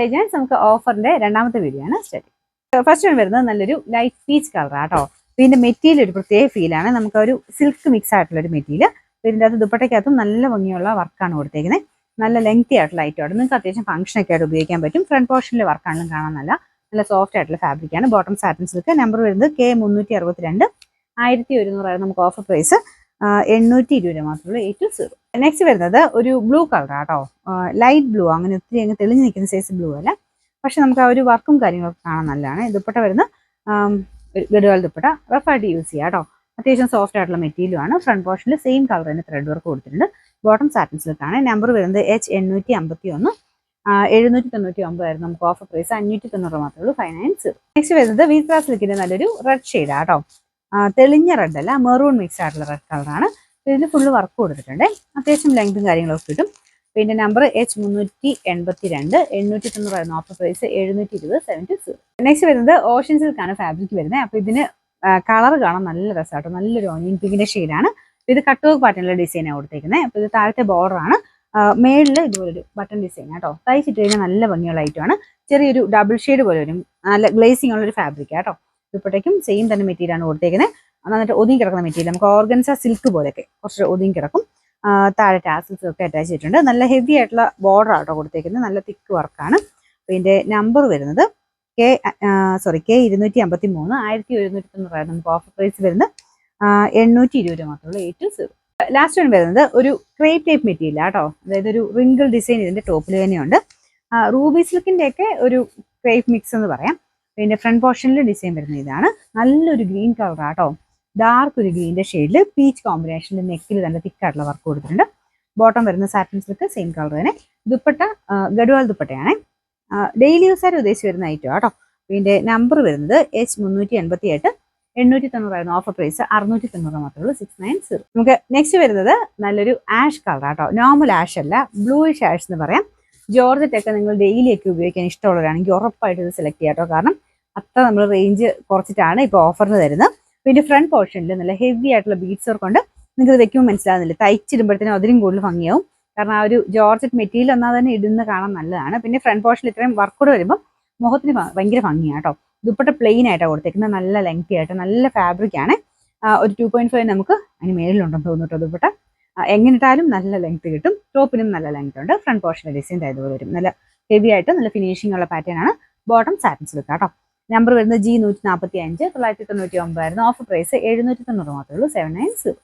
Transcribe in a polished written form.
Legends നമുക്ക് ഓഫറിന്റെ രണ്ടാമത്തെ video ആണ് സ്റ്റാർട്ട്. ഫസ്റ്റ് വൺ വരുന്നത് നല്ലൊരു ലൈറ്റ് പീച്ച് കളറാണ് കേട്ടോ. ഇതിന്റെ മെറ്റീരിയൽ ഒരു പ്രത്യേക ഫീലാണ്. നമുക്ക് ഒരു സിൽക്ക് മിക്സ് ആയിട്ടുള്ള ഒരു മെറ്റീരിയൽ. ഇതിൻ്റെ അകത്ത് ദുപ്പട്ടയ്ക്കകത്തും നല്ല ഭംഗിയുള്ള വർക്കാണ് കൊടുത്തേക്കുന്നത്. നല്ല ലെങ്തി ആയിട്ടുള്ള ഐറ്റമാണ്. നിങ്ങൾക്ക് അത്യാവശ്യം ഫംഗ്ഷനൊക്കെ ആയിട്ട് ഉപയോഗിക്കാൻ പറ്റും. ഫ്രണ്ട് പോർഷനിലെ വർക്കാണെങ്കിലും കാണാൻ നല്ല സോഫ്റ്റ് ആയിട്ടുള്ള ഫാബ്രിക്കാണ്. Bottom satin silk. നമ്പർ വരുന്നത് K362. 1100 നമുക്ക് ഓഫർ പ്രൈസ്. 820 മാത്രമേ 80. നെക്സ്റ്റ് വരുന്നത് ഒരു ബ്ലൂ കളറാണ് കേട്ടോ. ലൈറ്റ് ബ്ലൂ, അങ്ങനെ ഒത്തിരി അങ്ങ് തെളിഞ്ഞ് നിൽക്കുന്ന സൈസ് ബ്ലൂ അല്ല, പക്ഷെ നമുക്ക് ആ ഒരു വർക്കും കാര്യങ്ങളൊക്കെ കാണാൻ നല്ലതാണ്. ദുപ്പട്ട വരുന്ന ഗഡ്വാൾ ദുപ്പട്ട റഫായിട്ട് യൂസ് ചെയ്യാം കേട്ടോ. അത്യാവശ്യം സോഫ്റ്റ് ആയിട്ടുള്ള മെറ്റീരിയലാണ്. ഫ്രണ്ട് പോർഷനിൽ സെയിം കളർ തന്നെ ത്രെഡ് വർക്ക് കൊടുത്തിട്ടുണ്ട്. ബോട്ടം സാറ്റിൻ സിൽക്കാണ്. നമ്പർ വരുന്നത് H851. 799 ആയിരുന്നു നമുക്ക് ഓഫർ പ്രൈസ്. 590 മാത്രമേ ഉള്ളൂ. 590. നെക്സ്റ്റ് വരുന്നത് വീത്ര സിൽക്കിന്റെ നല്ലൊരു റെഡ് ഷെയ്ഡാണ് കേട്ടോ. തെളിഞ്ഞ റെഡ് അല്ല, മെറൂൺ മിക്സ് ആയിട്ടുള്ള റെഡ് കളറാണ്. ഇതിന് ഫുള്ള് വർക്ക് കൊടുത്തിട്ടുണ്ട്. അത്യാവശ്യം ലെങ്തും കാര്യങ്ങളൊക്കെ കിട്ടും. പിന്നെ നമ്പർ H382. 890 ആയിരുന്നു ഓഫർ പ്രൈസ്. 720. 70. നെക്സ്റ്റ് വരുന്നത് ഓഷ്യൻ സിൽക്കാണ് ഫാബ്രിക് വരുന്നത്. അപ്പൊ ഇതിന് കളർ കാണാൻ നല്ല രസമാട്ടോ. നല്ലൊരു ഓണിയൻ പിങ്കിന്റെ ഷെയ്ഡാണ്. ഇത് കട്ട് വർക്ക് പാറ്റേണിലുള്ള ഡിസൈനാണ് കൊടുത്തേക്കുന്നത്. അപ്പൊ ഇത് താഴത്തെ ബോർഡർ ആണ്. മേളിൽ ഇതുപോലൊരു ബട്ടൺ ഡിസൈൻ കേട്ടോ. തയ്ച്ചിട്ട് കഴിഞ്ഞാൽ നല്ല ഭംഗിയുള്ള ഐറ്റമാണ്. ചെറിയൊരു ഡബിൾ ഷെയ്ഡ് പോലെ വരും. നല്ല ഗ്ലേസിംഗ് ഉള്ള ഒരു ഫാബ്രിക് കേട്ടോ. ദുപ്പട്ടയ്ക്കും സെയിം തന്നെ മെറ്റീരിയലാണ് കൊടുത്തേക്കുന്നത്. നന്നായിട്ട് ഒതുങ്ങി കിടക്കുന്ന മെറ്റീരിയൽ. നമുക്ക് ഓർഗൻസ സിൽക്ക് പോലെയൊക്കെ കുറച്ച് ഒതുങ്ങി കിടക്കും. താഴെ ടാസിൽസ് ഒക്കെ അറ്റാച്ച് ചെയ്തിട്ടുണ്ട്. നല്ല ഹെവി ആയിട്ടുള്ള ബോർഡർ ആട്ടോ കൊടുത്തേക്കുന്നത്. നല്ല തിക്ക് വർക്കാണ്. ഇതിന്റെ നമ്പർ വരുന്നത് K253. 1190 നമുക്ക് ഓഫർ പ്രൈസ് വരുന്നത്. 820 മാത്രമേ 80. ലാസ്റ്റ് വൺ വരുന്നത് ഒരു ക്രേപ്പ് ടൈപ്പ് മെറ്റീരിയൽ കേട്ടോ. അതായത് ഒരു റിങ്കിൾ ഡിസൈൻ ഇതിന്റെ ടോപ്പിൽ തന്നെയുണ്ട്. റൂബി സിൽക്കിന്റെ ഒക്കെ ഒരു ക്രേപ്പ് മിക്സ് എന്ന് പറയാം. പിന്നെ ഫ്രണ്ട് പോർഷനിൽ ഡിസൈൻ വരുന്ന ഇതാണ്. നല്ലൊരു ഗ്രീൻ കളർ ആട്ടോ. ഡാർക്ക് ഒരു ഗ്രീനിന്റെ ഷെയ്ഡിൽ പീച്ച് കോമ്പിനേഷനിൽ നെക്കിൽ നല്ല തിക്കായിട്ടുള്ള വർക്ക് കൊടുത്തിട്ടുണ്ട്. ബോട്ടം വരുന്ന സാറ്റിൻ സിൽക്ക് സെയിം കളർ തന്നെ. ദുപ്പട്ട ഗഡ്വാൾ ദുപ്പട്ടയാണ്. ഡെയിലി യൂസ് ആയിട്ട് ഉദ്ദേശിച്ച് വരുന്ന ഐറ്റം കേട്ടോ. ഇതിന്റെ നമ്പർ വരുന്നത് H388. 890 ആയിരുന്നു ഓഫർ പ്രൈസ്. 690 മാത്രമേ ഉള്ളൂ. 690. നമുക്ക് നെക്സ്റ്റ് വരുന്നത് നല്ലൊരു ആഷ് കളർ കേട്ടോ. നോർമൽ ആഷ് അല്ല, ബ്ലൂയിഷ് ആഷ് എന്ന് പറയാം. ജോർജറ്റൊക്കെ നിങ്ങൾ ഡെയിലിയൊക്കെ ഉപയോഗിക്കാൻ ഇഷ്ടമുള്ളവരാണെങ്കിൽ ഉറപ്പായിട്ട് ഇത് സെലക്ട് ചെയ്യാം കേട്ടോ. കാരണം അത്ര നമ്മൾ റേഞ്ച് കുറച്ചിട്ടാണ് ഇപ്പോൾ ഓഫറിന് തരുന്നത്. പിന്നെ ഫ്രണ്ട് പോർഷനിൽ നല്ല ഹെവി ആയിട്ടുള്ള ബീഡ്സ് വർക്ക് കൊണ്ട് നിങ്ങൾക്ക് ഇത് വെക്കുമ്പോൾ മനസ്സിലാകുന്നില്ല. തയ്ച്ചിടുമ്പോഴത്തേനും അതിലും കൂടുതൽ ഭംഗിയാവും. കാരണം ആ ഒരു ജോർജറ്റ് മെറ്റീരിയൽ എന്നാൽ തന്നെ ഇടുന്ന കാണാൻ നല്ലതാണ്. പിന്നെ ഫ്രണ്ട് പോർഷനിൽ ഇത്രയും വർക്ക് കൂടെ വരുമ്പോൾ മുഖത്തിന് ഭയങ്കര ഭംഗിയാണ് കേട്ടോ. ദുപ്പട്ട പ്ലെയിൻ ആയിട്ടാണ് കൊടുത്തേക്കുന്നത്. നല്ല ലെങ്തി ആയിട്ട് നല്ല ഫാബ്രിക് ആണ്. ഒരു 2.5 നമുക്ക് അതിന് മേളിലുണ്ടെന്ന് തോന്നുന്നു കേട്ടോ. ദുപ്പട്ട എങ്ങനെയിട്ടാലും നല്ല ലെങ്ത് കിട്ടും. ടോപ്പിനും നല്ല ലെങ്ത് ഉണ്ട്. ഫ്രണ്ട് പോർഷനിൽ ഡിസൈൻ ആയതുപോലെ വരും. നല്ല ഹെവി ആയിട്ട് നല്ല ഫിനിഷിംഗ് ഉള്ള പാറ്റേൺ ആണ്. ബോട്ടം സാറ്റിൻ സിൽക്ക് കേട്ടോ. നമ്പർ വരുന്നത് G145. 999 ആയിരുന്നു ഓഫർ പ്രൈസ്. 790 മാത്രമേ ഉള്ളൂ. 790.